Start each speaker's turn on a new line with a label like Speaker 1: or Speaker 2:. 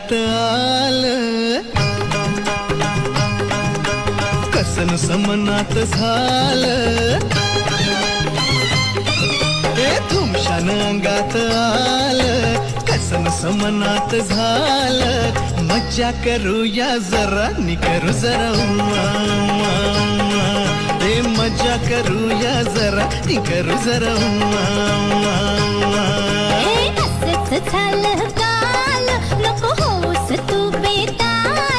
Speaker 1: अंगात आलं, कसन समनात झालं, हे धुमशान अंगात आलं, कसन समनात झालं. मज्जा करूया जरा नि करू जरा उम्मा, उम्मा, उम्मा. हे मज्जा करूया जरा नि करू जरा उम्मा, उम्मा, उम्मा.
Speaker 2: असंच झालं काल, नको होऊस तू बेताल.